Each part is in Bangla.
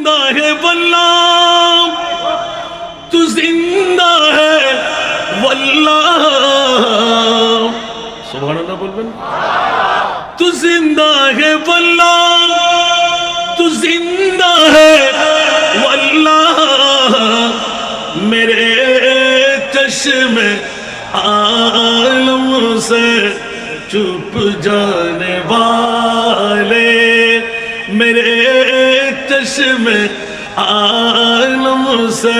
जिंदा है वल्लाह, तू जिंदा है वल्लाह। सुभान अल्लाह बोलবেন। तू जिंदा है वल्लाह, तू जिंदा है वल्लाह, मेरे चश्मे आलम से चुप जाने वाले, मेरे चश्मे आलम से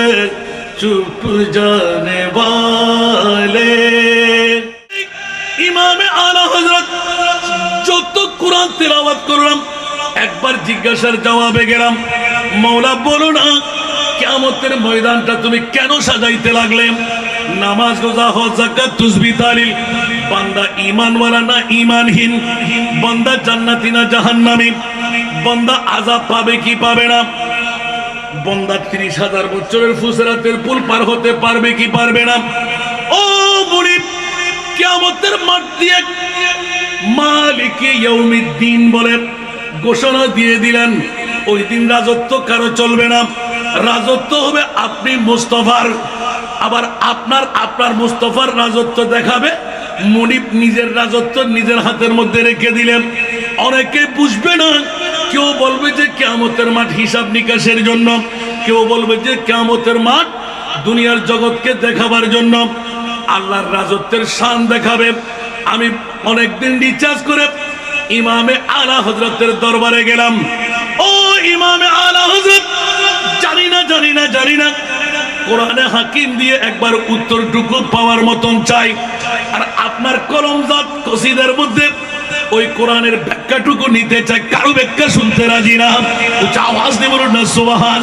चुप जाने वाले। ইমামে আলা হযরত যত কোরআন তেলাওয়াত করলাম, একবার জিজ্ঞাসার জবাবে গেলাম, মওলা বলো না কিয়ামতের ময়দানটা তুমি কেন সাজাইতে লাগলে? নামাজ রোজা হজ যাকাত তাসবিহ তাহলিল, বান্দা ঈমানওয়ালা না ঈমানহীন, বান্দা জান্নাতি না জাহান্নামী, বান্দা আযাব পাবে কি পাবে না, বান্দা ৩০,০০০ বছরের ফুসরাতের পুল পার হতে পারবে কি পারবে না। ও মুনিব, কিয়ামতের মাঠ দিয়ে মালিকি ইয়াউমিদ্দিন বলে ঘোষণা দিয়ে দিলেন, ওই দিন রাজত্ব কারো চলবে না, রাজত্ব হবে আপনি মুস্তাফার। আবার আপনার মুস্তাফার রাজত্ব দেখাবে। মুনিব নিজের রাজত্ব নিজের হাতের মধ্যে রেখে দিলেন। অনেকে বুঝবে না, কেউ বলবে যে কিয়ামতের মাঠ হিসাব নিকাশের জন্য, কেউ বলবে যে কিয়ামতের মাঠ দুনিয়ার জগৎকে দেখাবার জন্য, আল্লাহর রাজত্বের শান দেখাবে। আমি অনেকদিন রিচার্জ করে ইমামে আলা হযরতের দরবারে গেলাম। ও ইমামে আলা হযরত, জানি না কোরআনে হাকিম দিয়ে একবার উত্তরটুকু পাওয়ার মতন চাই। আর আপনার কলমজাত কসিদার মধ্যে ওই কোরআনের ব্যাখ্যাটুকু নিতে চাই, কারো ব্যাখ্যা শুনতে রাজি না। উচ্চ আওয়াজ দিয়ে বলুন না সুবহান।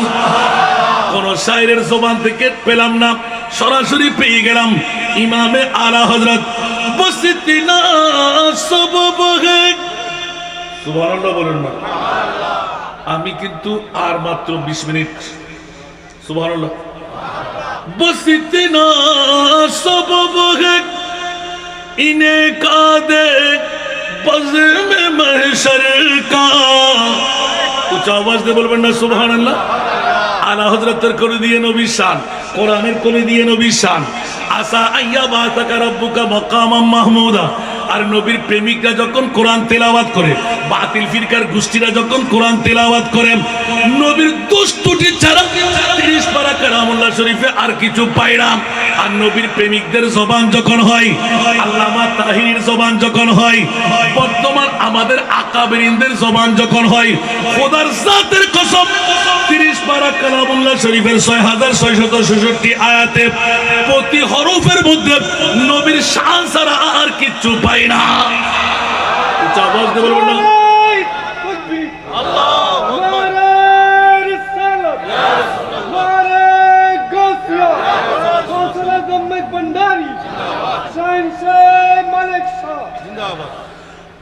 কোন শায়েরের জবান থেকে পেলাম না, সরাসরি পেয়ে গেলাম ইমামে আলা হযরত বসিতিনা সবব হে। সুবহানাল্লাহ বলুন না। আমি কিন্তু আর মাত্র 20 মিনিট। সুবহানাল্লাহ। বসিতিনা সবব হে ইনে কাদে বজমে महशर का। উচ্চ আওয়াজ দিয়ে বলবেন না সুবহানাল্লাহ। আলা হযরতের কোলে দিয়ে নবীর শান, কোরআনের কোলে দিয়ে নবীর শান। আসা আইয়া বাতাকা রাব্বুকা মাকামাম মাহমুদা। আর নবীর প্রেমিকরা যখন কোরআন তেলাওয়াত করে, বাতিল ফিরকার গোষ্ঠীরা যখন কোরআন তেলাওয়াত করে, নবীর দুষ্টুটি ছাড়া 30 পারা কালামুল্লাহ শরীফে আর কিছু পাই না। আর নবীর প্রেমিকদের জবান যখন হয়, আল্লামা তাহিরির জবান যখন হয়, বর্তমান আমাদের আকাবেরিনদের জবান যখন হয়, খোদার জাতের কসম 30 পারা কালামুল্লাহ শরীফের 6666 আয়াতে প্রতি হরফের মধ্যে নবীর শান ছাড়া আর কিছু পাই না। উচ্চ আওয়াজ দিয়ে বলবেন না আল্লাহু আকবার।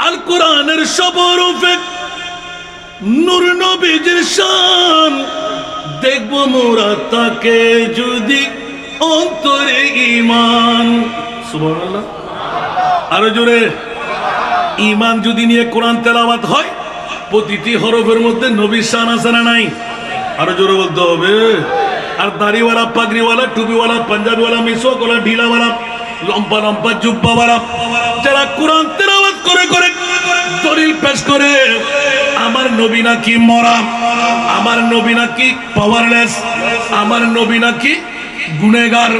আল কোরআনের সব হরফে নূর নবীজির শান, দেখবো মোরা তাকে যদি অন্তরে ঈমান। সুবহানাল্লাহ। আরো জোরে। ঈমান যদি নিয়ে কোরআন তেলাওয়াত হয়, প্রতিটি হরফের মধ্যে নবীর শান আছে না নাই? আরো জোরে বলতে হবে। আর দাড়িওয়ালা, পাগড়িওয়ালা, টুপিওয়ালা, পাঞ্জাবিওয়ালা, মিসওয়াকওয়ালা, ঢিলাওয়ালা, লম্বা লম্বা জুব্বাওয়ালা যারা কোরআন তেলাওয়াত করে করে দলিল পেশ করে আমার নবী নাকি মরা, আমার নবী নাকি পাওয়ারলেস, আমার নবী নাকি গুনেগার,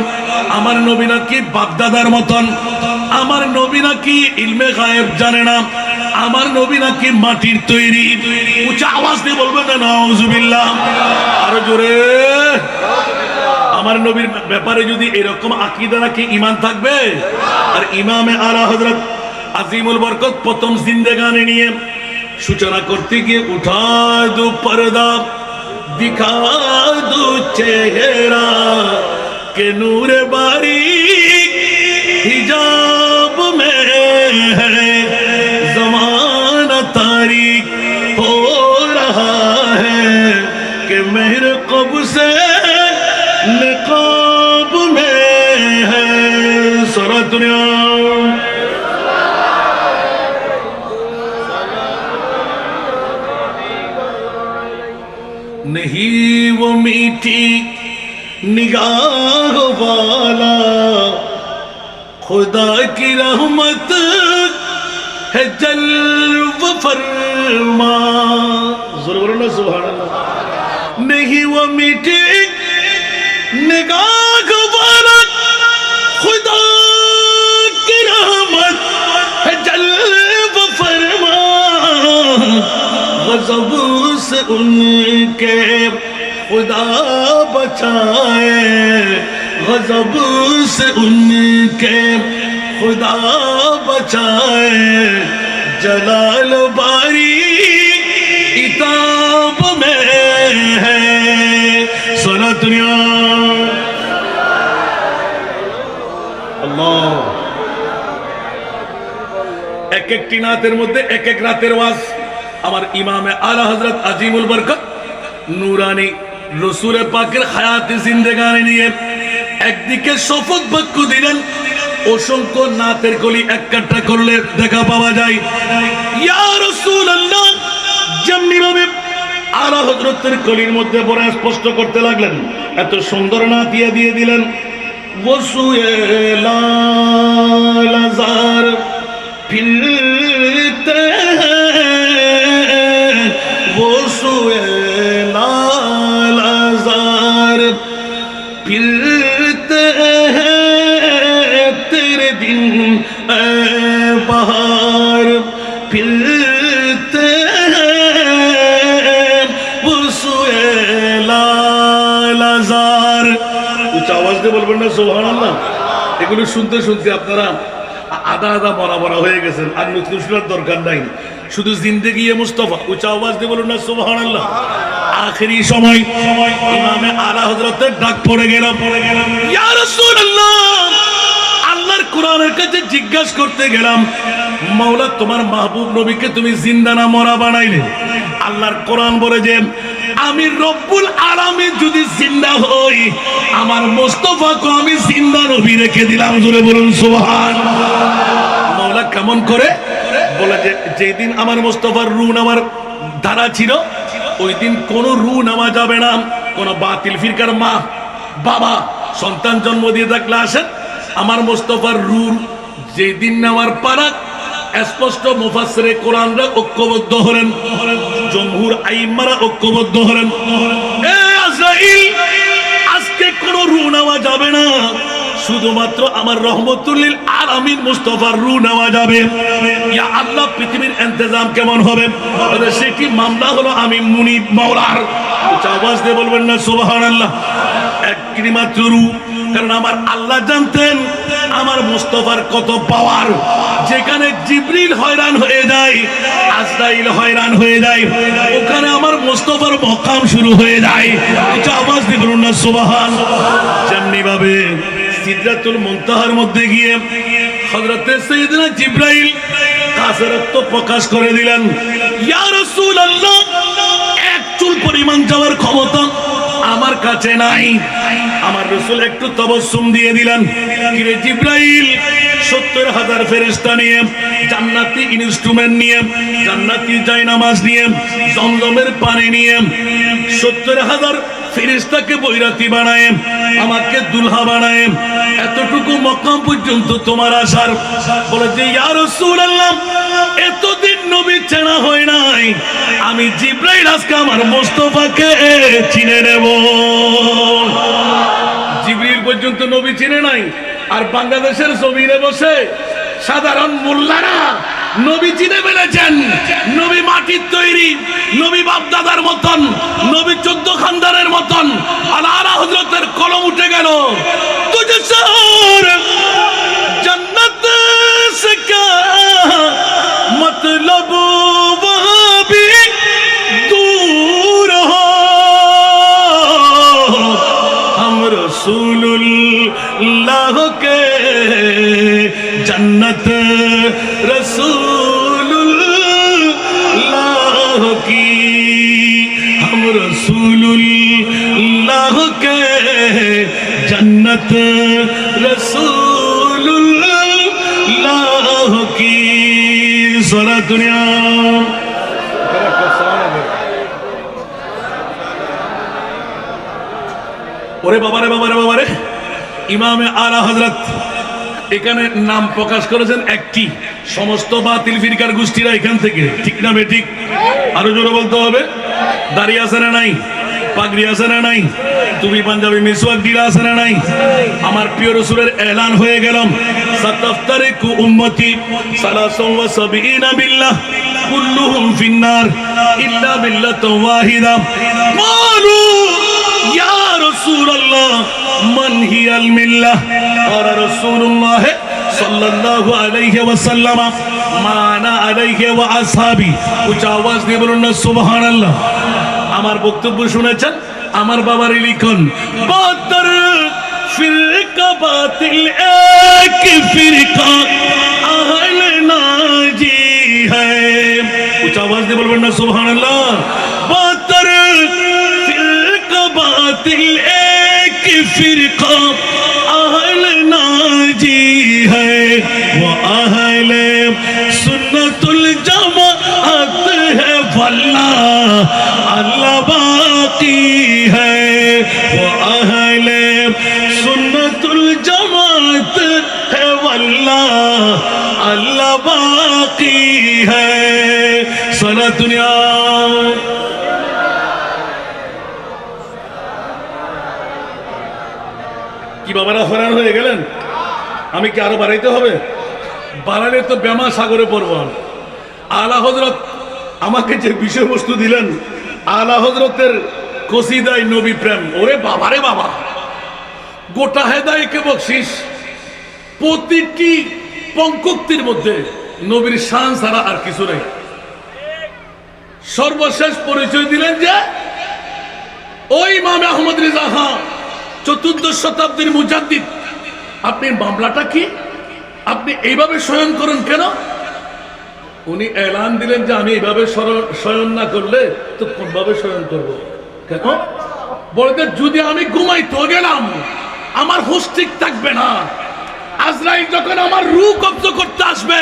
আমার নবী নাকি বাগদাদার মতন, আমার নবী নাকি ইলমে গায়েব জানে না, আমার নবী নাকি মাটির তৈরি। উচ্চ আওয়াজ দিয়ে বলবেন না নাউজুবিল্লাহ। আরো জোরে। আমার নবীর ব্যাপারে যদি এরকম আকীদা রাখি, ঈমান থাকবে। আর ইমামে আলা হযরত আজিমুল বরকত প্রথম জিন্দেগানি নিয়ে সূচনা করতে গিয়ে উঠা দু পর্দা দিখা দু চেহারা के नूर बारीक हिजाब में है ज़माना तारीक हो रहा है कि मेहर कब से निकाब में है सारा दुनिया। नहीं वो मीठी निगाह वाला खुदा की रहमत है जल्व फरमा। ज़ोर बोलो ना सुभान अल्लाह। नहीं वो मीठी निगाह वाला खुदा की रहमत है जल्व फरमा। गज़ब से उनके खुदा बचाए, गज़ब से उनके खुदा बचाए। जलाल बारी किताब में है सारा दुनिया। अल्लाह एक एक नातेर मध्य एक एक रातेर वाज আমার ইমামে আলা হযরত আজিমুল বরকত নূরানী রাসূল পাকের হায়াতে জিন্দেগানি নিয়ে একদিকে শপথ বাক্য দিলেন, অসংখ্য নাতের কলি একটা করলে দেখা পাওয়া যায়। ইয়া রাসূলুল্লাহ যেমনি ভাবে আলা হযরতের কলির মধ্যে পড়ে স্পষ্ট করতে লাগলেন, এত সুন্দর নাত দিয়ে দিলেন। ওসুয়ে লালাজার ফিরতে लालजार फिरते हैं तेरे दिन ए बहार फिरते हैं वसुए लालजार। उच्च आवाज দিয়ে বলবেন না সুবহানাল্লাহ। এগুলো শুনতে শুনতে আপনারা আদা আদা মরা হয়ে গেছেন, আর নতুন শোনার দরকার নাই। শুধু জিন্দেগি মুস্তাফা উচ্চ আওয়াজ দিয়ে বলুন না সুবহানাল্লাহ। আখেরি সময় ইমামে আলা হযরতের ডাক পড়ে গেল, ইয়া রাসূলুল্লাহ আল্লাহর কোরআনের কাছে জিজ্ঞাসা করতে গেলাম, মাওলা তোমার মাহবুব নবীকে তুমি জিন্দা না মরা বানাইলে? আল্লাহর কোরআন বলে যে আমি রব্বুল আলামিন যদি জিন্দা হই আমার মুস্তাফাকে আমি জিন্দা নবী রেখে দিলাম। জোরে বলুন সুবহানাল্লাহ। মাওলা কেমন করে বলে যে যেদিন আমার মুস্তাফার রূহ নামার ধারা ছিল ওই দিন কোনো রূহ নামা যাবে না। কোন বাতিল ফিরকার মা বাবা সন্তান জন্ম দিয়ে থাকলে আসেন, আমার মুস্তাফার রূহ যেদিন নামার পারা স্পষ্ট মুফাসসিরে কোরআনরা ঐক্যবদ্ধ হলেন, জমহুর আইম্মারা ঐক্যবদ্ধ হলেন। এ আজরাইল আজকে কোনো রূহ নেওয়া যাবে না, শুধুমাত্র আমার রহমতুল লিল আলামিন মুস্তাফার রূহ নেওয়া যাবে। ইয়া আল্লাহ পৃথিবীর ইন্তজাম কেমন হবে? সেটি মামলা হলো আমি মুনিব মাওলার। আওয়াজ দিয়ে বলবেন না সুবহানাল্লাহ। একটি মাত্র রূহ, কারণ আমার আল্লাহ জানতেন আমার মুস্তাফার কত পাওয়ার। যেখানে জিবরিল হয়রান হয়ে যায়, আজরাইল হয়রান হয়ে যায়, ওখানে আমার মুস্তাফার মকাম শুরু হয়ে যায়। আওয়াজ দিয়ে বলুন না সুবহানাল্লাহ। যেমনি ভাবে সিদরাতুল মুনতাহার মধ্যে গিয়ে হযরতে সাইয়েদনা জিবরাইল কাসরাত প্রকাশ করে দিলেন, ইয়া রাসূলুল্লাহ এক চুল পরিমাণ যাওয়ার ক্ষমতা আমার কাছে নাই। আমার রাসূল একটু তাবাসসুম দিয়ে দিলেন, কিরে জিবরাইল ৭০,০০০ ফেরেশতা নিয়ে, জান্নাতি ইনস্ট্রুমেন্ট নিয়ে, জান্নাতি জায়নামাজ নিয়ে, জমজমের পানি নিয়ে ৭০,০০০ ফেরেশতাকে বৈরাতি বানায়, আমাকে দুলহা বানায়, এতটুকু মক্কা পর্যন্ত তোমার আসার বলে যে ইয়া রাসূলুল্লাহ এতদিন নবী চেনা হয় নাই, আমি জিবরাইল আজকে আমার মুস্তাফাকে চিনে নেব। জিবরিল পর্যন্ত নবী চিনে নাই, আর বাংলাদেশের জমিনে বসে সাধারণ মোল্লারা নবী চিনে ফেলেছেন। নবী মাটির তৈরি, নবী বাপদাদার মতন, নবী ১৪ খানদানের মতন। আলা হযরতের কলম উঠে গেল, তুঝে সর জান্নাত সে ক্যা মতলব ওয়াহ ভি দূর হো, हम रसूलुल्लाह के जन्नत रसूलुल्लाह की, हम रसूलुल्लाह के जन्नत रसूलुल्लाह की। सारा दुनिया ওরে বাবারে বাবারে বাবারে, ইমামে আলা হযরত এখানে নাম প্রকাশ করেছেন একটি, সমস্ত বাতিল ফিরকার গোষ্ঠীরা এখান থেকে, ঠিক না বেঠিক? আরো জোরে বলতে হবে। দাড়ি আছে না নাই? পাগড়ি আছে না নাই? তুমি পাঞ্জাবি মিসওয়াক দিলা আছে না নাই? আমার প্রিয় রাসূলের এলান হয়ে গেলাম, সাতাফতারিকু উম্মতি সালাসাও ওয়া সাবিনা বিল্লাহ কুল্লুহুম ফিন্নার ইল্লা বিল্লাতান ওয়াহিদা। ক্বালু ইয়া রাসূলুল্লাহ মান হিয়াল মিল্লাহ? ক্বালা রাসূলুল্লাহ সাল্লাল্লাহু আলাইহি ওয়াসাল্লাম মা আনা আলাইহি ওয়া আসহাবি। উচ্চ আওয়াজ দিয়ে বলুন না সুবহানাল্লাহ। আমার বক্তব্য শুনেছেন? আমার বাবার লিখন, 72 ফিরকা বাতিল এক ফিরকা আহলে নাজি হ্যায়। উচ্চ আওয়াজ দিয়ে বলবেন না সুবহানাল্লাহ। 72 ফিরকা বাতিল এক ফিরকা আহলে নাজি হ্যায় ওয়া আহলে সুন্নতুল জামাআত হ্যায় ওয়াল্লাহ अल्लाह बाकी है वो अहले सुन्नतुल जमात है वल्लाह अल्लाह बाकी है सारा दुनिया। কি বাবারা হরান হয়ে গেলেন? আমি কি আরো বাড়াইতে হবে? বাড়ালে তো বেমা সাগরে পড়ব। আলা হযরত আমাকে যে বিষয়বস্তু দিলেন, আলা হযরতের কসিদাই নবী প্রেম, ওরে বাবারে বাবা, গোটা হেদায়েতকে বকশিশ। প্রতিটি পঙ্কক্তির মধ্যে নবীর শান ছাড়া আর কিছু নেই। সর্বশেষ পরিচয় দিলেন যে ওই ইমাম আহমদ রিজা খান, 14 শতাব্দীর মুজাদ্দিদ। আপনি মামলাটা কি? আপনি এইভাবে শয়ন করেন কেন? উনি এলান দিলেন যে আমি এইভাবে শয়ন না করলে তো কোনভাবে শয়ন করব? কেন? বলতে যদি আমি ঘুমাইতে গেলাম আমার হুঁশ ঠিক থাকবে না। আজরাইল যখন আমার রূহ কব্জ করতে আসবে,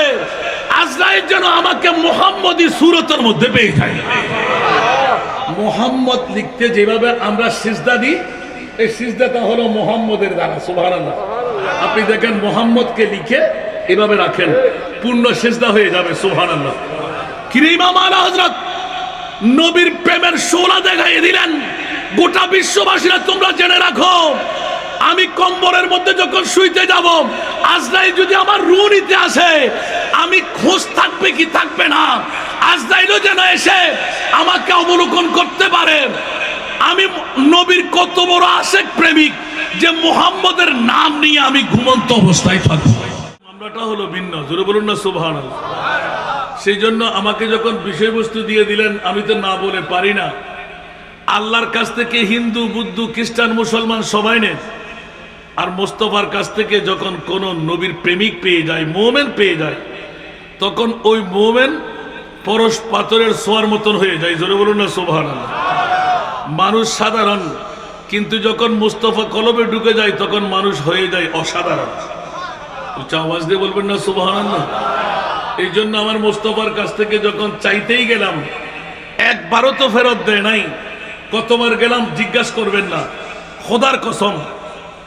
আজরাইল যেন আমাকে মুহাম্মদী সূরতের মধ্যে পেয়ে যায়। মুহাম্মদ লিখতে যেভাবে আমরা সিজদা দিই, এই সিজদাটা হলো মুহাম্মদের দ্বারা। সুবহানাল্লাহ। আপনি দেখেন মুহাম্মদকে লিখে এভাবে রাখেন, পূর্ণ সিজদা হয়ে যাবে। সুবহানাল্লাহ। কিরে ইমাম আলা হযরত নবীর প্রেমের শোলা দেখাইয়ে দিলেন। গোটা বিশ্ববাসীরা তোমরা জেনে রাখো, আমি কম্বলের মধ্যে যখন শুইতে যাব, আজরাইল যদি আমার রূহ নিতে আসে, আমি খোঁজ থাকবে কি থাকবে না, আজরাইলও যেন এসে আমাকে অবলোকন করতে পারে। আমি নবীর কত বড় আশেক প্রেমিক যে মুহাম্মদের নাম নিয়ে আমি ঘুমন্ত অবস্থায় থাকবো। মামলাটা হলো ভিন্ন। জোরে বলুন না সুবহানাল্লাহ। সেই জন্য আমাকে যখন বিষয়বস্তু দিয়ে দিলেন, আমি তো না বলে পারি না। আল্লাহর কাছ থেকে হিন্দু, বুদ্ধ, খ্রিস্টান, মুসলমান সবাই নেন। আর মোস্তফার কাছ থেকে যখন কোন নবীর প্রেমিক পেয়ে যায়, মোমেন পেয়ে যায়, তখন ওই মোমেন পরশ পাথরের সোয়ার মতন হয়ে যায়। জোরে বলুন না সুবহানাল্লাহ। মানুষ সাধারণ, কিন্তু যখন মুস্তফা কলবে ঢুকে যায় তখন মানুষ হয়ে যায় অসাধারণ। উচ্চ আওয়াজ দিয়ে বলবেন না সুবহানাল্লাহ। এই জন্য আমার মুস্তফার কাছ থেকে যখন চাইতেই গেলাম, একবারও তো ফেরত দেয় নাই। কতবার গেলাম জিজ্ঞাসা করবেন না, খোদার কসম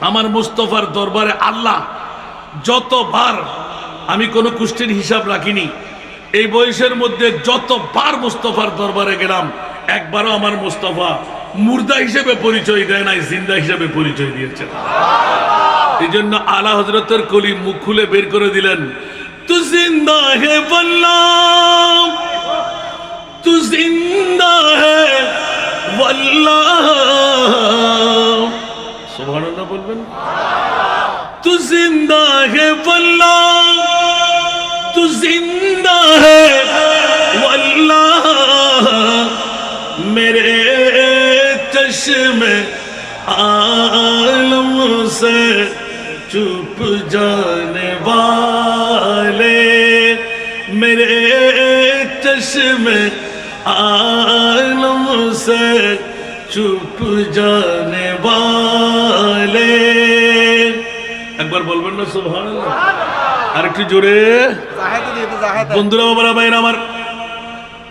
আমার মুস্তফার দরবারে আল্লাহ যতবার, আমি কোনো কুষ্টির হিসাব রাখিনি, এই বয়সের মধ্যে যতবার মুস্তফার দরবারে গেলাম, একবারও আমার মুস্তফা মুর্দা হিসেবে পরিচয় দেয় নাই, জিন্দা হিসেবে পরিচয় দিয়েছেন। এই জন্য আলা হযরতের কলি মুখ খুলে বের করে দিলেন, তু জিন্দা হে ওয়াল্লাহ, তু জিন্দা হে ওয়াল্লাহ। সুবহানাল্লাহ বলবেন। তু জিন্দা হে ওয়াল্লাহ, তু জিন্দা হে ওয়াল্লাহ, मेरे चश्मे आलम से चुप जाने वाले, मेरे चश्मे आलम से चुप जाने वाले। एक बार बोलবেন না সুবহানাল্লাহ? আরেকটু জোরে। বন্ধুরা, বাবারা, ভাইরা আমার,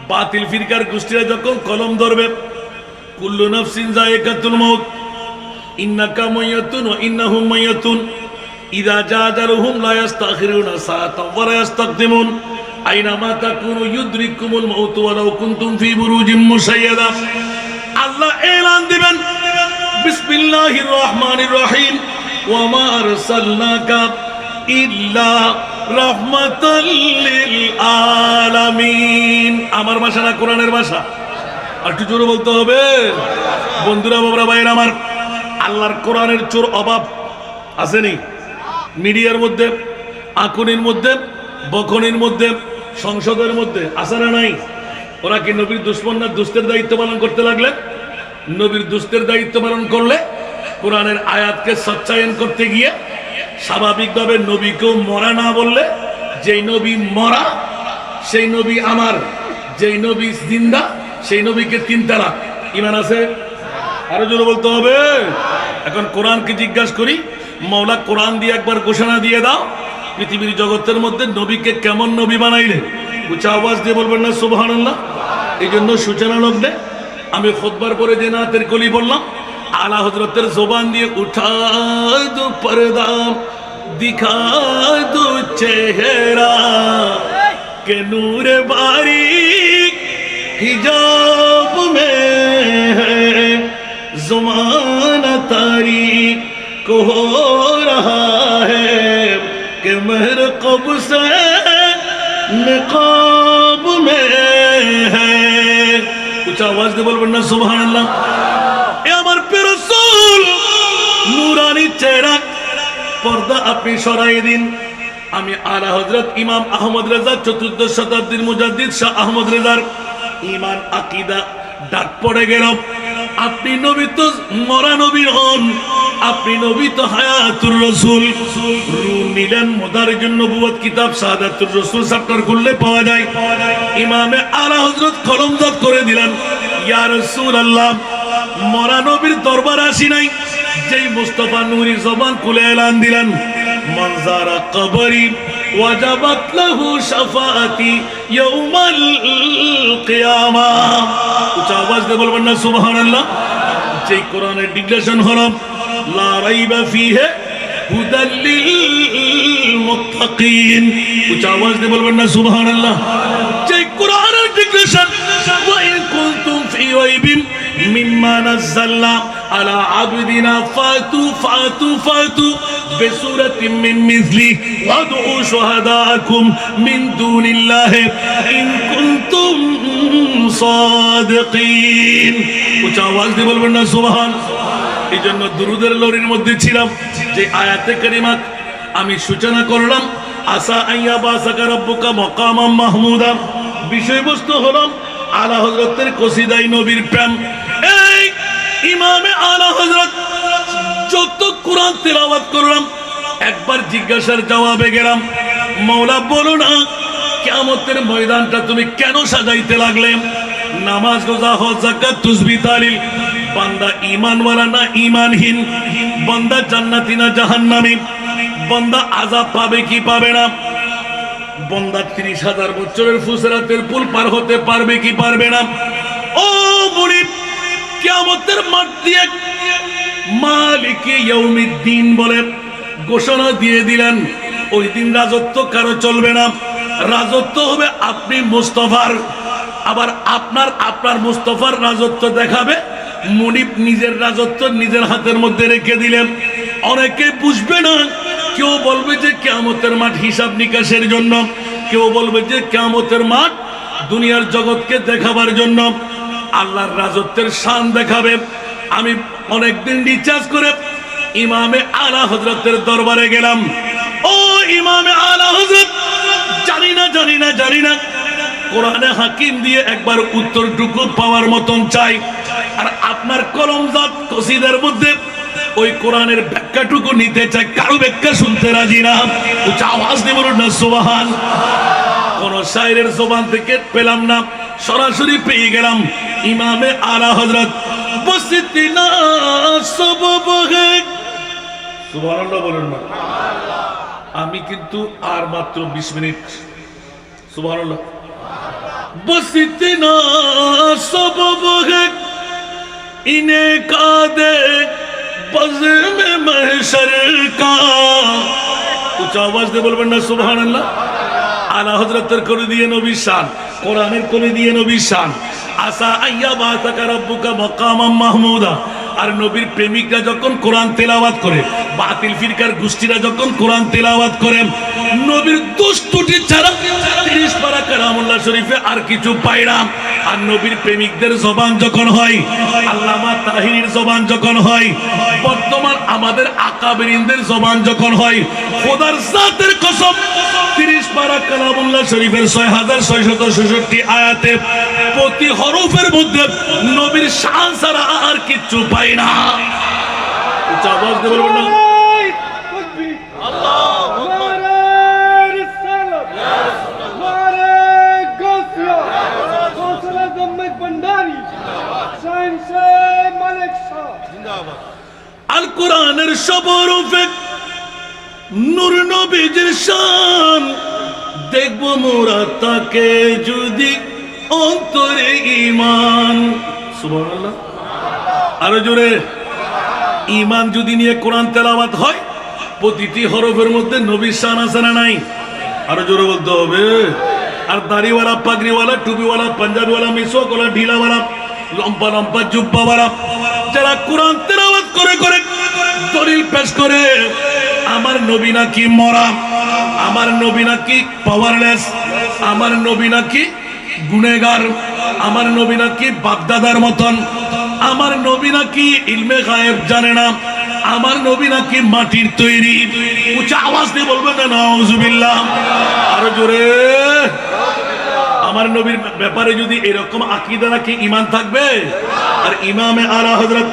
বাতিল ফিরকার গোষ্ঠীরা যখন কলম ধরবে, কুল্লু নাফসিন যায়কাতুল মাউত, ইন্নাকা মাইয়াতুন ওয়া ইন্নাহুম মাইয়াতুন ইযা জাআজালুহুম লা ইস্তাখিরুনা সাআতান ওয়া লা ইস্তাকদিমুন আইনামা তাকুনু ইউদরিকুমুল মাউতু ওয়ালাউ কুনতুম ফি বুরুজিম মুশাইয়াদা। আল্লাহ এলান দিবেন বিসমিল্লাহির রহমানির রহিম ওয়া মা আরসালনাকা ইল্লা রাহমাতাল লিল আলামিন। আমার ভাষা না কোরআনের ভাষা? আর একটু জোরে বলতে হবে। বন্ধুরা, বাবারা, ভাইরা আমার, আল্লাহর কোরআনের চোর অভাব আসেনি? মিডিয়ার মধ্যে, আকুনির মধ্যে, বখনির মধ্যে, সংসদের মধ্যে আছে না নাই? ওরা কি নবীর দুশ্মন না দুষ্টের দায়িত্ব পালন করতে লাগলে? নবীর দুষ্টের দায়িত্ব পালন করলে কোরআনের আয়াতকে সচ্চায়ন করতে গিয়ে স্বাভাবিকভাবে নবীকেও মরা না বললে, যেই নবী মরা সেই নবী আমার, যেই নবী জিন্দা সেই নবীকে 3 তালাক। ঈমান আছে? আরো জোরে বলতে হবে। এখন কোরআনকে জিজ্ঞাসা করি, মওলা কোরআন দিয়ে একবার ঘোষণা দিয়ে দাও, পৃথিবীর জগতের মধ্যে নবীকে কেমন নবী বানাইলে? উঁচা আওয়াজ দিয়ে বলবেন না সুবহানাল্লাহ? এই জন্য সূচনা লগ্নে আমি খুতবার পরে যে নাতের কলি বললাম, আলা হযরতের জবান দিয়ে উঠায় দো পর্দা দিখায় দো চেহারা কে নূরে বারিক हिजाब में है ज़माना तारीक को हो रहा है कि महरक़ब से निक़ाब में है। कुछ आवाज दे बोल वरना सुभान अल्लाह। ए अमर पे रसूल नूरानी चेहरा पर्दा अपनी सराय दिन। আমি আলা হযরত ইমাম আহমদ রেজা ৪র্দশ শতাব্দীর মুজাদ্দিদ শাহ আহমদ রেজার ঈমান আকীদা ডাক পড়ে গেল, আপনি নবী তো মরা নবী হন, আপনি নবী তো হায়াতুর রাসূল। রুম নিলেন মুদারিজুন নবুয়ত কিতাব শাহাদাতুর রাসূল চ্যাপ্টার খুললে পাওয়া যায়। ইমামে আলা হযরত কলমজাত করে দিলেন, ইয়া রাসূলুল্লাহ, মরা নবীর দরবার আসি নাই, যেই মুস্তাফা নূরি জবান খুলে এলান দিলেন, মান যারা কবরি ওয়াজাবাত লাহু শাফাআতি ইয়াউমাল কিয়ামাহ। উচ্চ আওয়াজ দিয়ে বলবেন না সুবহানাল্লাহ? যেই কোরআনের ডিক্লারেশন হলো লা রাইবা ফিহি হুদাল লিল মুত্তাকিন। উচ্চ আওয়াজ দিয়ে বলবেন না সুবহানাল্লাহ? যেই কোরআনের ডিক্লারেশন ওয়া ইন কুনতুম ফি রাইবিন মিম্মা নাযালনা আলা আবদিনা ফাতু বিসূরাতিন মিন মিসলি ওয়াদউ শুহাদাআকুম মিন দুনিল্লাহি ইন কুনতুম সাদিকিন। উচ্চ আওয়াজ দিয়ে বলবেন না সুবহান? এই জন্য দুরুদের লরির মধ্যে ছিলাম যে আয়াতে কারিমা আমি সূচনা করলাম, আসা আইয়া বাসাকা রাব্বুকা মাকামাম মাহমুদা। বিষয়বস্তু হলো আলা হযরতের কসিদাই নবীর প্রেম। এই ইমামে আলা হযরত যত কোরআন তেলাওয়াত করলাম, একবার জিজ্ঞাসার জবাবে গেলাম, মওলা বলো না কিয়ামতের ময়দানটা তুমি কেন সাজাইতে লাগলে? নামাজ, রোজা, হজ, যাকাত, তাসবিহ, তাহলিল। বান্দা ঈমানওয়ালা না ঈমানহীন? বান্দা জান্নাতি না জাহান্নামী? বান্দা আযাব পাবে কি পাবে না? বান্দা ৩০,০০০ বছরের ফুসরাতের পুল পার হতে পারবে কি পারবে না? ও মুরিদ, কিয়ামতের মাঠ দিয়ে মালিকি ইয়াউমিদ্দিন বলে ঘোষণা দিয়ে দিলেন, ওই দিন রাজত্ব কারো চলবে না, রাজত্ব হবে আপনি মুস্তাফার। আবার আপনার মুস্তাফার রাজত্ব দেখাবে। মুনিব নিজের রাজত্ব নিজের হাতের মধ্যে রেখে দিলেন। অনেকে বুঝবে না, কেউ বলবে যে কিয়ামতের মাঠ হিসাব নিকাশের জন্য, কেউ বলবে যে কিয়ামতের মাঠ দুনিয়ার জগৎকে দেখাবার জন্য। আল্লাহর রাজত্বের শান দেখাবে। আমি অনেকদিন রিচার্জ করে ইমামে আলা হযরতের দরবারে গেলাম। ও ইমামে আলা হযরত, জানি না কোরআনে হাকিম দিয়ে একবার উত্তরটুকু পাওয়ার মতন চাই। আর আপনার কলমজাত কসিদার মধ্যে ওই কোরআনের ব্যাখ্যাটুকু নিতে চাই, কারো ব্যাখ্যা শুনতে রাজি না। উচ্চ আওয়াজ দিয়ে বলুন না সুবহান। কোন শায়েরের জবান থেকে পেলাম না, সরাসরি পেয়ে গেলাম ইমামে আলা হযরত বসতিনা সবব হে। সুবহানাল্লাহ বলুন না। আমি কিন্তু আর মাত্র 20 মিনিট। সুবহানাল্লাহ। বসতিনা সবব হে ইনে কাদে बज़्म महशर का উচ্চ আওয়াজ দিয়ে বলবেন না সুবহানাল্লাহ। আলা হযরতের করে দিয়ে নবীর শান, কোরআনের করে দিয়ে নবীর শান। আসা আইয়া বাতাকা রাব্বুকা মাকামাম মাহমুদা। আর নবীর প্রেমিকরা যখন কোরআন তেলাওয়াত করে, বাতিল ফিরকার গোষ্ঠীরা যখন কোরআন তেলাওয়াত করে, নবীর দুষ্টুটি ছাড়া 30 পারা কালামুল্লাহ শরীফে আর কিছু পাই না। আর নবীর প্রেমিকদের জবান যখন হয়, আল্লামা তাহিরির জবান যখন হয়, বর্তমান আমাদের আকাবেরিনদের জবান যখন হয়, খোদার জাতের কসম 30 পারা কালামুল্লাহ শরীফের 6666 আয়াতে প্রতি হরফের মধ্যে নবীর শান ছাড়া আর কিছু পাই না। উচ্চ আওয়াজ দিয়ে বলবেন না আল কোরআনের সব হরফে নূর নবীজির শান, দেখবো মোরা তাকে যদি অন্তরে ঈমান। সুবহানাল্লাহ। আরো জোরে। ঈমান যদি নিয়ে কোরআন তেলাওয়াত হয়, প্রতিটি হরফের মধ্যে নবীর শান আছে না নাই? আরো জোরে বলতে হবে। আর দাড়িওয়ালা, পাগড়িওয়ালা, টুপিওয়ালা, পাঞ্জাবিওয়ালা, মিসওয়াকওয়ালা, ঢিলাওয়ালা, লম্বা লম্বা জুব্বাওয়ালা যারা কোরআন তেলাওয়াত করে করে দলিল পেশ করে আমার নবী নাকি মরা, আমার নবী নাকি পাওয়ারলেস, আমার নবী নাকি গুনেগার, আমার নবী নাকি বাগদাদার মতন, আমার নবী নাকি ইলমে গায়েব জানে না, আমার নবী নাকি মাটির তৈরি। উচ্চ আওয়াজ দিয়ে বলবেন না নাউজুবিল্লাহ। আরো জোরে। আমার নবীর ব্যাপারে যদি এরকম আকীদা রাখি ঈমান থাকবে। আর ইমামে আলা হযরত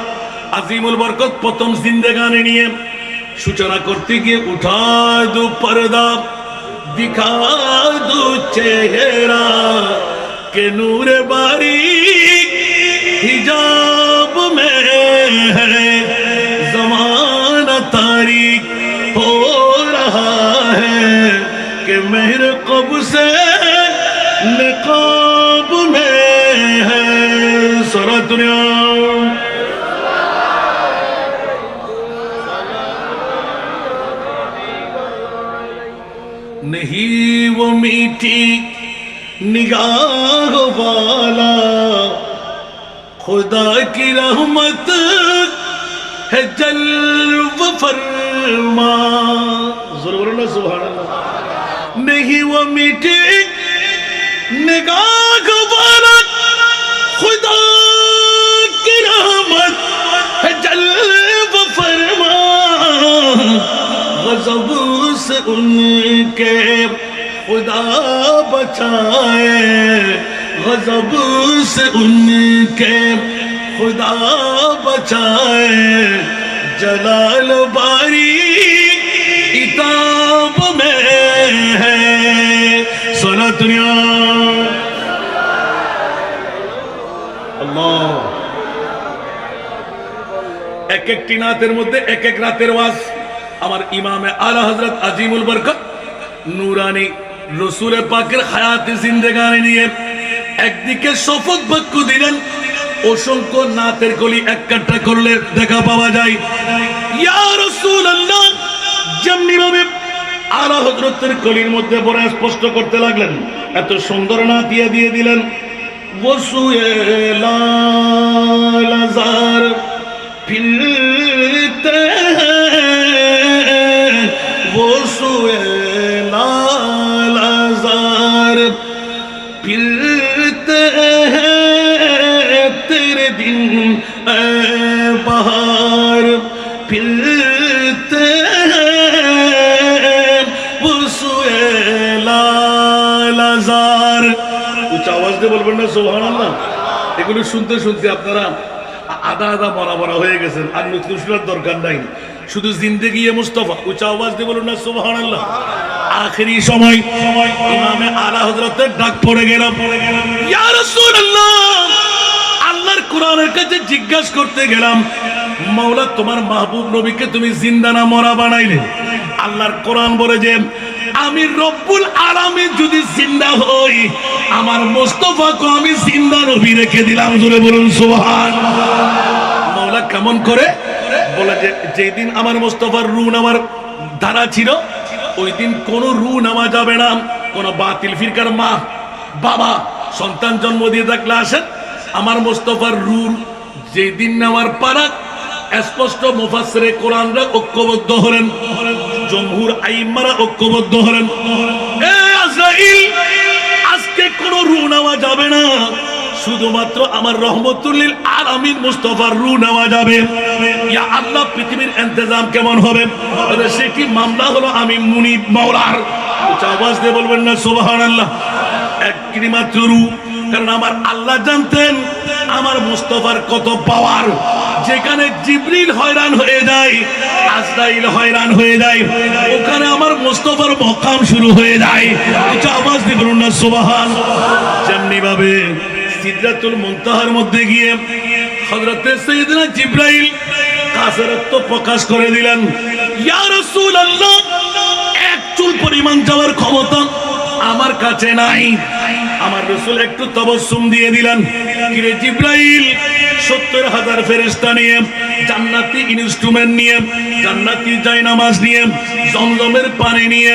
আজিমুল বরকত প্রথম জিন্দেগানি নিয়ে সূচনা করতে গিয়ে উঠা দু পর্দা দিখা দু চেহারা কে নূরে বারিক हिजाब में है ज़माना तारीक हो रहा है कि मेहर कब से निकाब में है सारा दुनिया। नहीं वो मीठी निगाह वाला खुदा की रहमत है जल्व फरमा। ज़रूर ना सुभान अल्लाह। नहीं वो मीठी निगाह वाला खुदा की रहमत है जल्व फरमा। गज़ब से उनके खुदा बचाए, गज़ब से उनके खुदा बचाए, जलाल बारी इताब में है सारा दुनिया। अल्लाह। एक एक नातेर मध्य एक एक रातेर वाज আমার ইমামে আলা হযরত আজিমুল বরকত নূরানী রসুল পাকের হায়াতে জিন্দেগানি নিয়ে একদিকে শপথ বাক্য দিলেন, অসংখ্য নাতের কলি এক কাট্টা করলে দেখা পাওয়া যায়। ইয়া রাসূলুল্লাহ যেমনি ভাবে আলা হযরতের কলির মধ্যে বড় স্পষ্ট করতে লাগলেন, এত সুন্দর নাত দিয়ে দিলেন। ওসুয়ে লাল আযার ফিরতে ওসুয়ে लाल आज़ार फिरते हैं तेरे दिन ऐ बहार फिरते हैं वसुए लाल आज़ार। उच्च आवाज দিয়ে বলবেন না সুবহানাল্লাহ। এগুলো শুনতে শুনতে আপনারা আধা আধা মরা হয়ে গেছেন, আর নতুন শোনার দরকার নাই। শুধু জিন্দেগি মুস্তাফা। উচ্চ আওয়াজ দিয়ে বলুন না সুবহানাল্লাহ। আখেরি সময় ইমামে আলা হযরতের ডাক পড়ে গেল, ইয়া রাসূলুল্লাহ আল্লাহর কোরআনের কাছে জিজ্ঞাসা করতে গেলাম, মাওলা তোমার মাহবুব নবীকে তুমি জিন্দা না মরা বানাইলে? আল্লাহর কোরআন বলে যে আমি রব্বুল আলামিন যদি জিন্দা হই, আমার মুস্তাফাকে আমি জিন্দা নবী রেখে দিলাম। জোরে বলুন সুবহানাল্লাহ। মাওলা কেমন করে বলে যে যেদিন আমার মুস্তাফার রু নামার ধারা ছিল ওই দিন কোনো রু নামা যাবে না। কোন বাতিল ফিরকার মা বাবা সন্তান জন্ম দিয়ে থাকলে আসেন, আমার মুস্তাফার রুর যেদিন নামার পারা স্পষ্ট মুফাসসিরে কোরআনরা ঐক্যবদ্ধ হলেন, জমহুর আইম্মারা ঐক্যবদ্ধ হলেন, এ আজরাইল আজকে কোনো রু নেওয়া যাবে না, শুধুমাত্র আমার রহমতুল লিল আলামিন মুস্তাফার রু নেওয়া যাবে। ইয়া আল্লাহ, পৃথিবীর ইন্তজাম কেমন হবে? সেটি মামলা হলো আমি মুনিব মাওলার। আওয়াজ দিয়ে বলবেন না সুবহানাল্লাহ। একটি মাত্র রু, কারণ আমার আল্লাহ জানতেন আমার মুস্তাফার কত পাওয়ার। যেখানে জিবরিল হয়রান হয়ে যায়, আজরাইল হয়রান হয়ে যায়, ওখানে আমার মুস্তাফার মকাম শুরু হয়ে যায়। এটা আওয়াজ দিয়ে বলুন না সুবহান। যেমনি ভাবে সিদরাতুল মুনতাহার মধ্যে গিয়ে হযরতে সাইয়েদনা জিবরাইল কাসরাত প্রকাশ করে দিলেন, ইয়া রাসূলুল্লাহ, এক চুল পরিমাণ যাওয়ার ক্ষমতা আমার কাছে নাই। আমার রাসূল একটু তাবাসসুম দিয়ে দিলেন, কিরে জিবরাইল, ৭০,০০০ ফেরেশতা নিয়ে, জান্নাতি ইনস্ট্রুমেন্ট নিয়ে, জান্নাতি জায়নামাজ নিয়ে, জমজমের পানি নিয়ে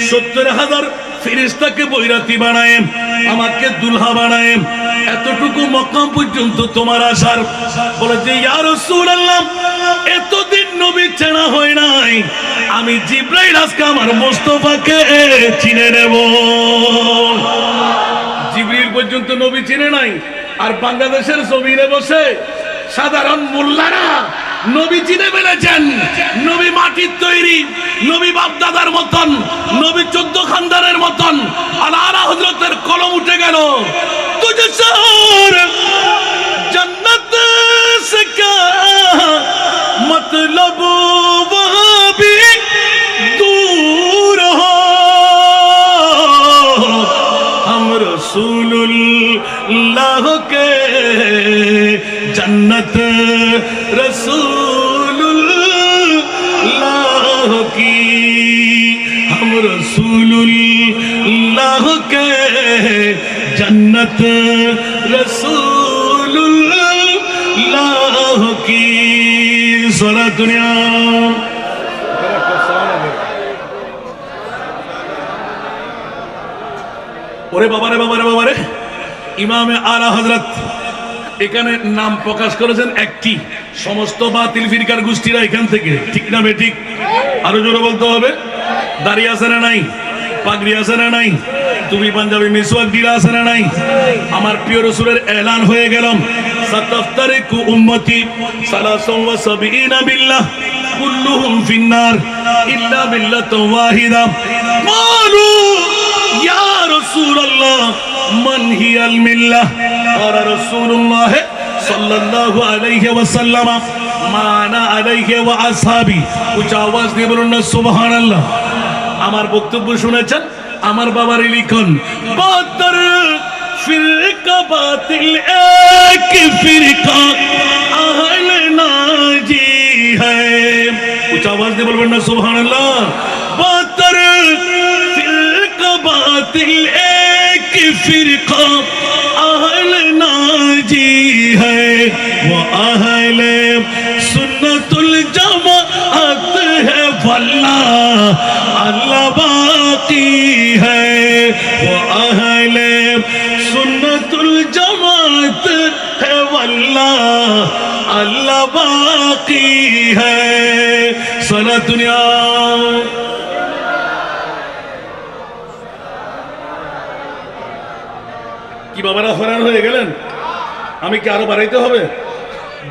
৭০,০০০ ফেরেশতাকে বৈরাতি বানায়, আমাকে দুলহা বানায়, এতটুকু মক্কা পর্যন্ত তোমার আসার। বলে যে ইয়া রাসূলুল্লাহ, এতদিন নবী চেনা হয় নাই, আমি জিবরাইল আজকে আমার মুস্তাফাকে চিনে নেব। জিবরিল পর্যন্ত নবী চিনে নাই, আর বাংলাদেশের জমিনে বসে সাধারণ মোল্লারা নবী চিনে ফেলেছেন। নবী মাটির তৈরি, নবী বাপদাদার মতন, নবী ১৪ খানদানের মতন। আলা হযরতের কলম উঠে গেল, তুঝে সর জান্নাত সে ক্যা মতলব ওয়াহ ভি দূর হো, हम रसूलुल्लाह के जन्नत रसूलुल्लाह की, हम रसूलुल्लाह के जन्नत रसूलुल्लाह की। सारा दुनिया ওরে বাবারে বাবারে বাবারে, ইমামে আলা হযরত এখানে নাম প্রকাশ করেছেন একটি, সমস্ত বাতিল ফিরকার গোষ্ঠীরা এখান থেকে, ঠিক না বেঠিক? আরো জোরে বলতে হবে। দাড়ি আছে না নাই? পাগড়ি আছে না নাই? টুপি পাঞ্জাবি মিসওয়াক দিলা আছে না নাই? আমার প্রিয় রাসূলের এলান হয়ে গেলাম, সাতাফতারিকু উম্মতি সালাসান ওয়া সাবিনা বিল্লাহ কুল্লুহুম ফিন্নার ইল্লা বিল্লাতান ওয়াহিদা। ক্বালু ইয়া রাসূলুল্লাহ মান হিয়াল মিল্লাহ? ক্বালা রাসূলুল্লাহ সাল্লাল্লাহু আলাইহি ওয়াসাল্লাম মা আনা আলাইহি ওয়া আসহাবি। উচ্চ আওয়াজ দিয়ে বলুন না সুবহানাল্লাহ। আমার বক্তব্য শুনেছেন, আমার বাবার লিখন, ৭২ ফিরকা বাতিল এক ফিরকা আহলে নাজি হ্যায়। উচ্চ আওয়াজ দিয়ে বলবেন না সুবহানাল্লাহ। ৭২ ফিরকা বাতিল এক ফিরকা আহলে নাজি হ্যায়, ওয়া আহলে সুন্নাতুল জামাআত হ্যায়, ওয়াল্লাহ अल्लाह बाकी है, वो अहले सुन्नतुल जमात है, वल्लाह अल्लाह बाकी है। सारा दुनिया কি বাবারা হয়রান হয়ে গেলেন? আমি কি আরো বাড়াইতে হবে?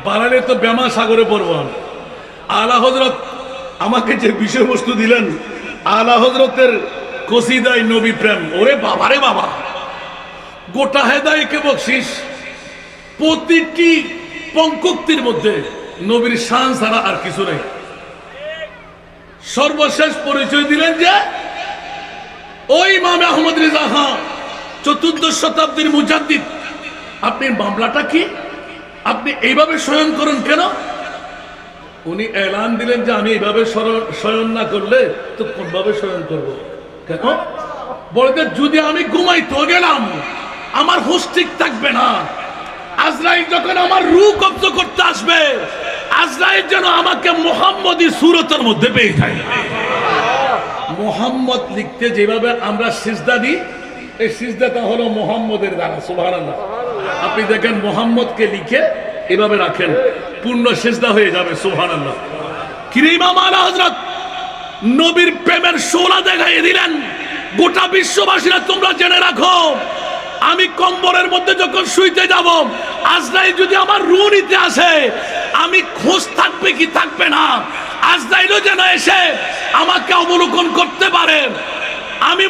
বাড়ালে তো বেমা সাগরে পড়ব। আলা হযরত আমাকে যে বিষয়বস্তু দিলেন, আলা হযরতের কসিদাই নবী প্রেম, ওরে বাবারে বাবা, গোটা হেদায়েতকে বকশিশ, প্রতিটি পঙ্কক্তির মধ্যে নবীর শান ছাড়া আর কিছু নেই। সর্বশেষ পরিচয় দিলেন যে ওই ইমাম আহমদ রিজা খান, ৪র্দশ শতাব্দীর মুজাদ্দিদ। আপনি মামলাটা কি? আপনি এইভাবে শয়ন করেন কেন? উনি এলান দিলেন যে আমি এইভাবে শয়ন না করলে তো কোনভাবে শয়ন করব? কেন? বলতে যদি আমি ঘুমাইতে গেলাম আমার হুঁশ ঠিক থাকবে না। আজরাইল যখন আমার রূহ কব্জ করতে আসবে, আজরাইল আজরাইল যেন আমাকে মুহাম্মদী সূরতের মধ্যে পেয়ে যায়। মুহাম্মদ লিখতে যেভাবে আমরা সিজদা দিই, এই সিজদাটা হলো মুহাম্মদের দ্বারা। সুবহানাল্লাহ। আপনি দেখেন মুহাম্মদকে লিখে এভাবে রাখেন, পূর্ণ সিজদা হয়ে যাবে। সুবহানাল্লাহ। কিরে ইমাম আলা হযরত নবীর প্রেমের শোলা দেখাই দিলেন। গোটা বিশ্ববাসীরা তোমরা জেনে রাখো, আমি কম্বলের মধ্যে যখন শুইতে যাব, আজরাইল যদি আমার রূহ নিতে আসে, আমি খোঁজ থাকবে কি থাকবে না, আজরাইলও যেন এসে আমাকে অবলোকন করতে পারে। আমি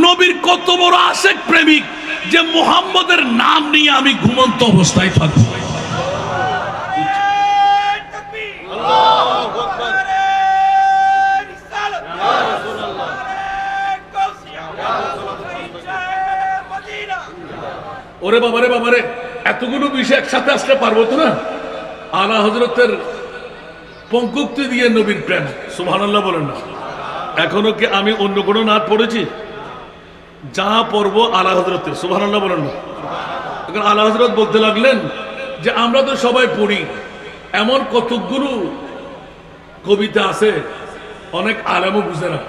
নবীর কত বড় আশেক প্রেমিক যে মুহাম্মদের নাম নিয়ে আমি ঘুমন্ত অবস্থায় থাকবো। ওরে বাবারে বাবারে, এতগুলো বিষয় একসাথে আসতে পারবো তো না। আলা হযরতের পঙ্কুক্তি দিয়ে নবীর প্রেম। সুবহানাল্লাহ বলেন না। এখনো কি আমি অন্য কোনো নাত পড়েছি? যা পড়বো আলা হযরতের। সুবহানাল্লাহ বলেন না। এখন আলা হযরত বলতে লাগলেন যে আমরা তো সবাই পড়ি, এমন কতগুলো কবিতা আছে অনেক আলেমও বুঝে না।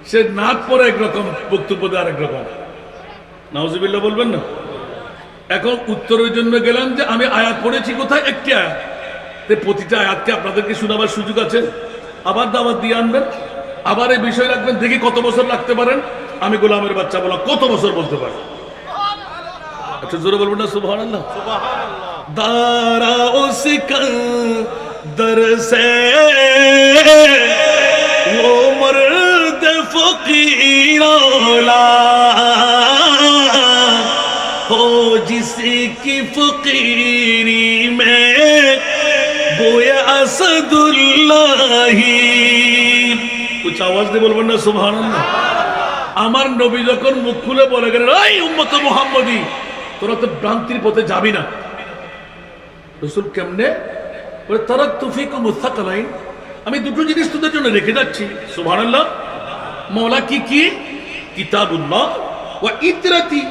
সে নাত পড়ে একরকম, বক্তব্য দেয় আরেক রকম। নাউজুবিল্লাহ বলবেন না। এখন উত্তরের জন্য গেলাম যে আমি আয়াত পড়েছি কোথায়? একটি আয়াত। প্রতিটা আয়াতকে আপনাদেরকে শোনাবার সুযোগ আছে। আবার দাওয়াত দিয়ে আনবেন, আবার এই বিষয় রাখবেন, দেখি কত বছর রাখতে পারেন। আমি গোলামের বাচ্চা বলা কত বছর বলতে পারি। একটু জোরে বলবেন না সুবহানাল্লাহ। দারা ও সিকন্দর সে ও মর্দ ফকিরওলা हो जिसकी फकीरी में गोया असदुल्लाही। कुछ आवाज दे बोलবেন না সুবহানাল্লাহ। আমার নবী যখন মুখ খুলে বলে গেলেন, এই উম্মত মুহাম্মদী, তোরা তো ভ্রান্তির পথে যাবি না। রাসূল কেমনে বলে, তারাকতু ফীকুম আস-সাকালাইন, আমি দুটো জিনিস তোদের জন্য রেখে যাচ্ছি। সুবহানাল্লাহ। মওলা কি কি? কিতাবুল্লাহ ওয়া ইতরাতি।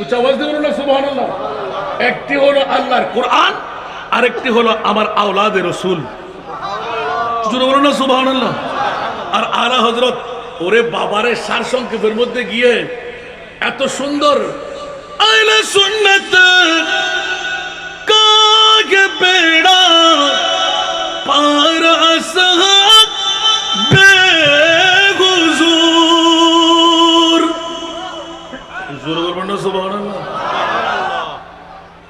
উচ্চ আওয়াজ দিয়ে বলুন না সুবহানাল্লাহ। একটি হলো আল্লাহর কোরআন, আরেকটি হলো আমার আওলাদের রাসূল। জোরে বলুন না সুবহানাল্লাহ। আর আলা হযরত ওরে বাবারে সার সংক্ষেপের মধ্যে গিয়ে এত সুন্দর আহলে সুন্নাত কাগে বেড়া পার আসহাব বেহুজুর। জোরে বলবেন না সুবহানাল্লাহ।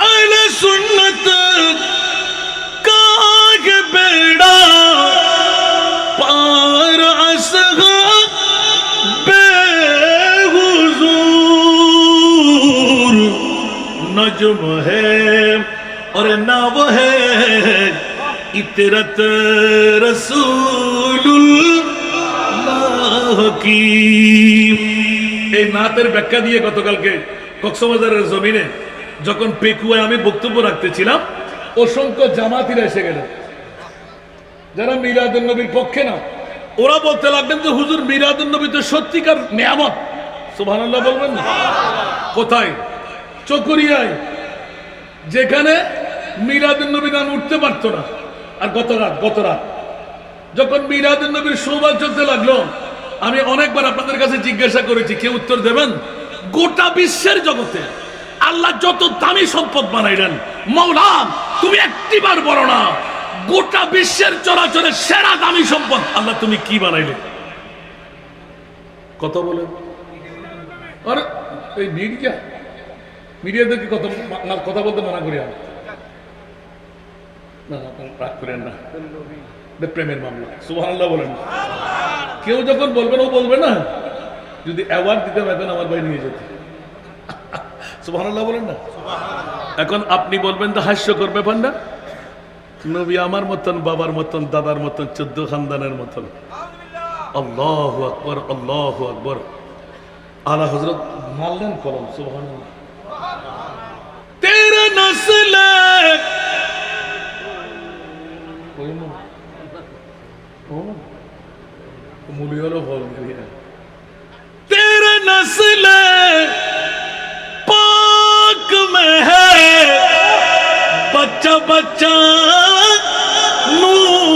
আহলে সুন্নাত কাগে বেড়া পার আসহাব बेहुजूर नज्म है और नाव है इतरत रसूलुल्लाह की। এই নাতের ব্যাখ্যা দিয়ে গতকালকে কক্সবাজারের জমিনে যখন পেকুয়ায় আমি বক্তব্য রাখতেছিলাম, অসংখ্য জামাতিরা এসে গেলেন যারা মিলাদুন নবীর পক্ষে না। ওরা বলতে লাগলেন যে হুজুর, মিলাদুন নবী তো সত্যিকার নিয়ামত। সুবহানাল্লাহ বলবেন না। কোথায়? চকরিয়ায়, যেখানে মিলাদুন নবী গান উঠতে পারতো না। আর গত রাত যখন মিলাদুন নবীর শোভা চলতে লাগলো, আমি অনেকবার আপনাদের কাছে জিজ্ঞাসা করেছি, কেউ উত্তর দেবেন? গোটা বিশ্বের জগতে আল্লাহ যত দামি সম্পদ বানাইলেন, মাওলা তুমি একটিবার বলো না গোটা বিশ্বের চরাচরের সেরা দামি সম্পদ আল্লাহ তুমি কি বানাইলে? কথা বলে। আর এই মিডিয়াদেরকে কথা বলতে মানা করি আমি। না রাগ করেন না, প্রেমের মামলা। সুবহানাল্লাহ বলেন। কেউ যখন বলবেন ও বলবে না, যদি অ্যাওয়ার্ড দিতে পারবেন আমার ভাই নিয়ে যেতে। সুবহানাল্লাহ বলেন না। এখন আপনি বলবেন তো হাস্যকর ব্যাপার না? নবী আমার মতন, বাবার মতন, দাদার মতন, 14 খানদানের মতন। আল্লাহু আকবার, আল্লাহু আকবার। আলা হযরত মারলেন কলম। সুবহানাল্লাহ। তেরে নসলে কোই না মুলি হলো ফল দিয়ে। তেরে নসলে পাক মে है बच्चा बच्चा नूर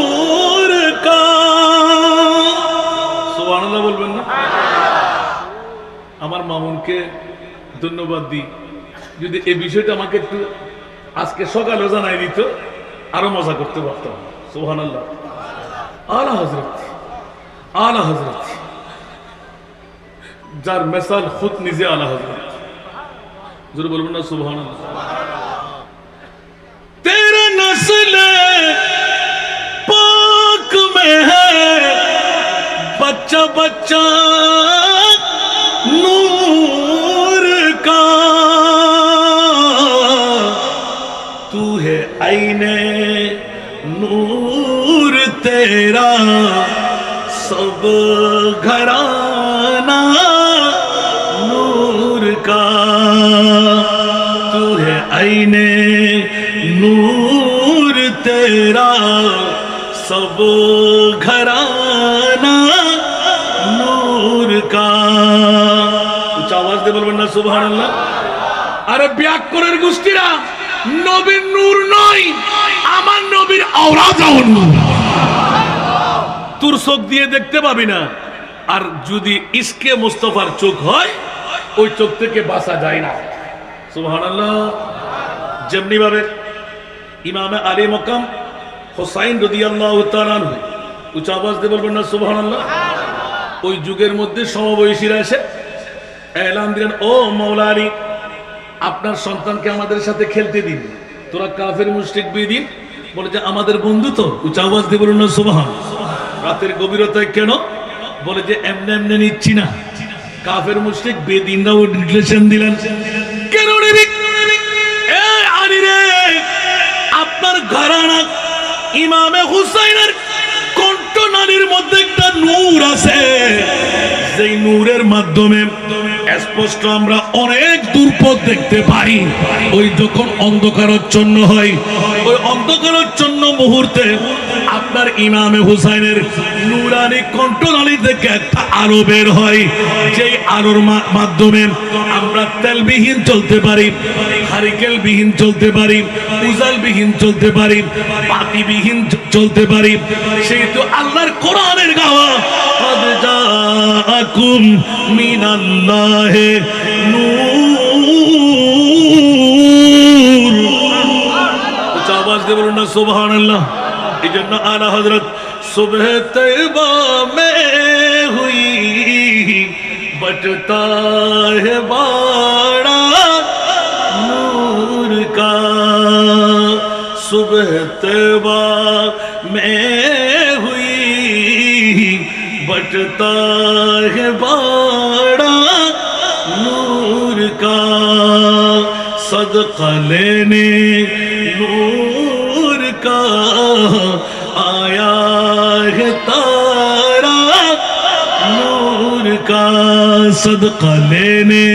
মামুনকে ধন্যবাদ দিই, যদি এই বিষয়টা আমাকে একটু আজকে সকালে জানাই দিত আরো মজা করতে পারতাম। সুবহানাল্লাহ। আলা হযরত যার মেসাল খুদ নিজে আলা হযরত, জোরে বলবেন না সুবহানাল্লাহ। তেরা নসলে পাক में है बच्चा बच्चा नूर का, तू है आईने नूर तेरा सब घराना नूर का, तू है आईने नूर तेरा सब घराना नूर का। উচ্চ আওয়াজ দিয়ে বলবেন না সুবহানাল্লাহ। আরে ব্যাকরণের গোষ্ঠীরা, নবীর নূর নয়, আমার নবীর আওরাদাও নূর। তোর চোখ দিয়ে দেখতে পাবি না, আর যদি ইশকে মুস্তাফার চোখ হয় ওই চোখ থেকে বাঁচা যায় না। সুবহানাল্লাহ। যেমনি ভাবে ইমামে আলী মকাম হুসাইন রাদিয়াল্লাহু তাআলা আনহু, উচ্চ আওয়াজ দিয়ে বলবেন না সুবহানাল্লাহ, ওই যুগের মধ্যে সমবয়সীরা এসে এলান দিলেন, ও মাওলা আলী, আপনার সন্তানকে আমাদের সাথে খেলতে দিন, তোরা কাফের মুশরিক বেদিন বলে যে আমাদের বন্ধু তো। উচ্চ আওয়াজ দিয়ে বলুন না সুবহানাল্লাহ। রাতের গভীরতায় কেন? বলে যে এমনি এমনি নিচ্ছি না, কাফের মুশরিক বেদিনরাও রিলেশন দিলেন। কেন নিবি? এ আলী রে, আপনার ঘরানা ইমামে হুসাইনের কণ্ঠনালীর মধ্যে একটা নূর আছে, যেই নূরের মাধ্যমে স্পষ্ট আমরা অনেক দূর পথ দেখতে পাই। ওই যখন অন্ধকারাচ্ছন্ন হয়, ওই অন্ধকারাচ্ছন্ন মুহূর্তে আপনার ইমামে হুসাইনের নূরানি কণ্ঠনালী থেকে একটা আলো বের হয়, যেই আলোর মাধ্যমে আমরা তেলবিহীন চলতে পারি, হারিকেলবিহীন চলতে পারি, উজালবিহীন চলতে পারি, বাতিবিহীন চলতে পারি। সেই তো আল্লাহর কোরআনের গাওয়া, قد جاءكم من الله نور। আওয়াজ দিয়ে বলুন না সুবহানাল্লাহ। এই জন্য আলা হযরত সুবহ তৈবা মে হুই বটতা হে বাড়া নূর কা, সুবহ তৈবা মে হুই बटता है बाड़ा नूर का, सदका लेने नूर का आया है तारा नूर का, सदका लेने